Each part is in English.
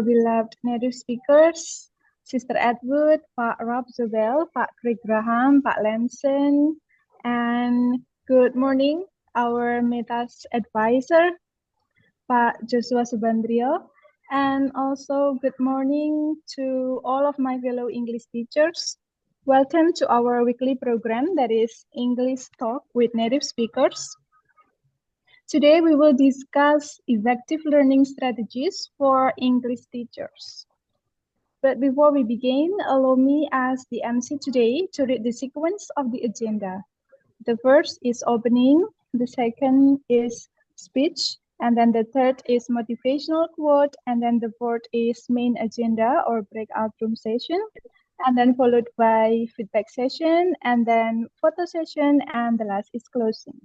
our beloved native speakers, Sister Edward, Pak Rob Zobel, Pak Craig Graham, Pak Lamson, and good morning, our Metas advisor, Pak Joshua Subandrio, and also good morning to all of my fellow English teachers. Welcome to our weekly program that is English Talk with Native Speakers. Today we will discuss effective learning strategies for English teachers. But before we begin, allow me as the MC today to read the sequence of the agenda. The first is opening, the second is speech, and then the third is motivational quote, and then the fourth is main agenda or breakout room session, and then followed by feedback session, and then photo session, and the last is closing.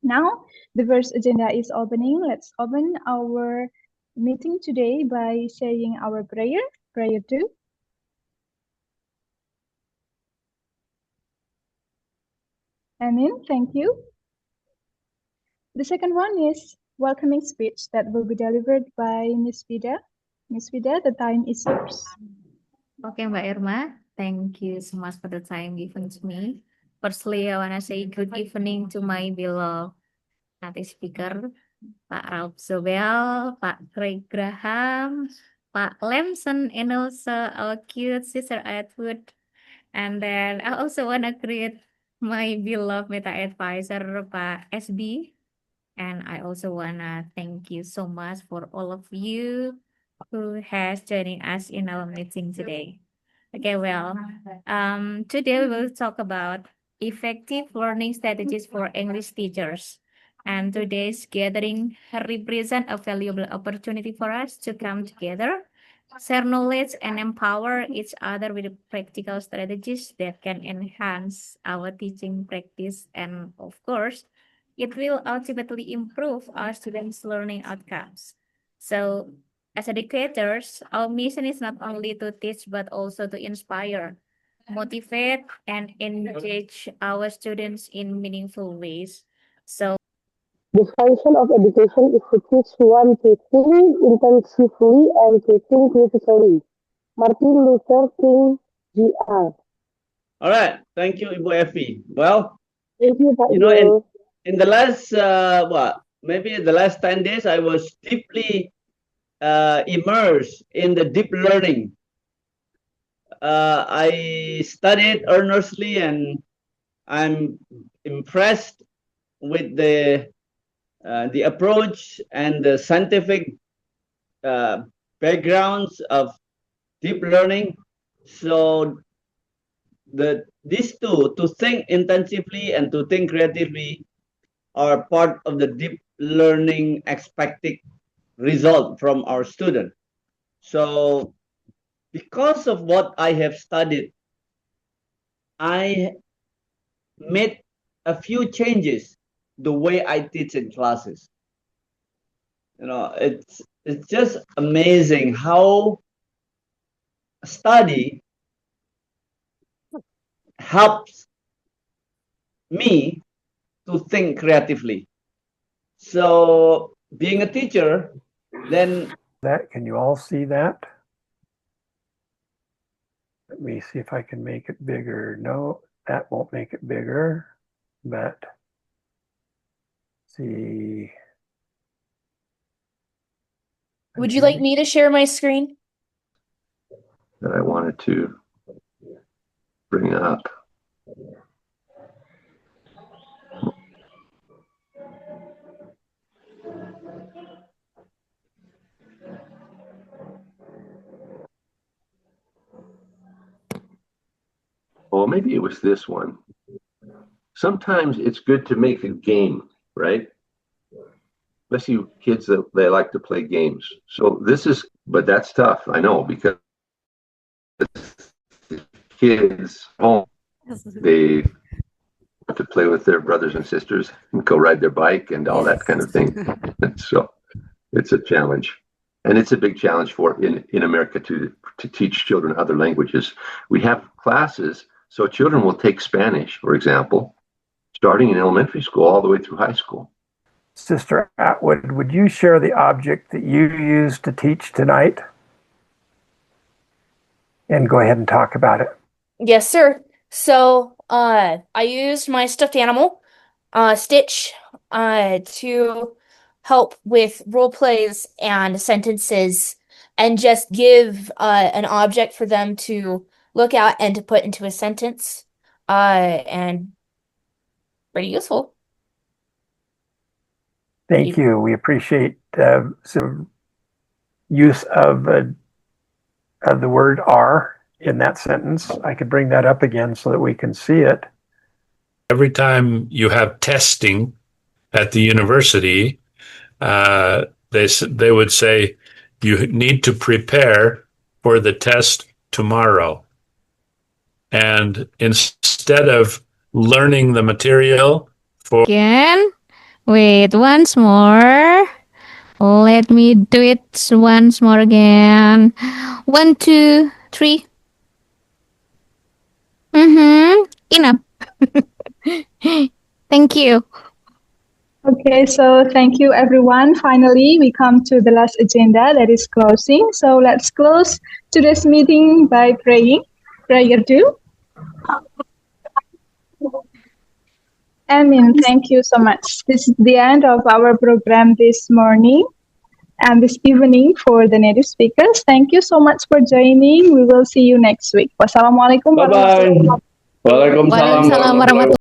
Now, the first agenda is opening. Let's open our meeting today by saying our prayer. Prayer 2. Amen. Thank you. The second one is welcoming speech that will be delivered by Miss Vida. Miss Vida, the time is yours. Okay, Mbak Irma, thank you so much for the time given to me. Firstly, I want to say good evening to my beloved native speaker, Pak Raub Zobel, Pak Craig Graham, Pak Lamson, and also our cute sister Edward. And then I also want to greet my beloved meta advisor, Pak SB. And I also want to thank you so much for all of you who has joining us in our meeting today. Okay, well, today we will talk about effective learning strategies for English teachers. And today's gathering represent a valuable opportunity for us to come together, share knowledge, and empower each other with practical strategies that can enhance our teaching practice. And of course, it will ultimately improve our students' learning outcomes. So, as educators, our mission is not only to teach but also to inspire, motivate, and engage our students in meaningful ways. So, the function of education is to teach one to think intensively and to think critically. Martin Luther King, Jr. All right. Thank you, Ibu Effie. Well, Thank you, Pak you know, Jo. in the last, maybe the last 10 days, I was deeply immersed in the deep learning. I studied earnestly and I'm impressed with the approach and the scientific backgrounds of deep learning. So these two, to think intensively and to think creatively, are part of the deep learning expected result from our student. So because of what I have studied, I made a few changes the way I teach in classes. You know, it's just amazing how study helps me to think creatively. So being a teacher, then can you all see that? Let me see if I can make it bigger. No, that won't make it bigger, but see. Would you like me to share my screen? That I wanted to bring up. Well, maybe it was this one. Sometimes it's good to make a game, right? Especially kids that they like to play games. So this is, but that's tough, I know, because kids home, they want to play with their brothers and sisters and go ride their bike and all that kind of thing. So it's a challenge. And it's a big challenge in America to teach children other languages. We have classes, so children will take Spanish, for example, starting in elementary school all the way through high school. Sister Atwood, would you share the object that you used to teach tonight? and go ahead and talk about it. Yes, sir. So, I used my stuffed animal, Stitch, to help with role plays and sentences, and just give an object for them to look at and to put into a sentence. And pretty useful. Thank you. We appreciate some use of the word "are" in that sentence. I could bring that up again so that we can see it. Every time you have testing at the university, they would say you need to prepare for the test tomorrow. And instead of learning the material for Again, wait, once more. Let me do it once more again. 1, 2, 3. Enough. Thank you. Okay, so thank you everyone. Finally, we come to the last agenda, that is closing. So let's close today's meeting by praying. Prayer 2. Amen. Thank you so much. This is the end of our program this morning and this evening for the native speakers. Thank you so much for joining. We will see you next week. Wassalamualaikum Bye-bye. Waalaikumsalam warahmatullahi wabarakatuh.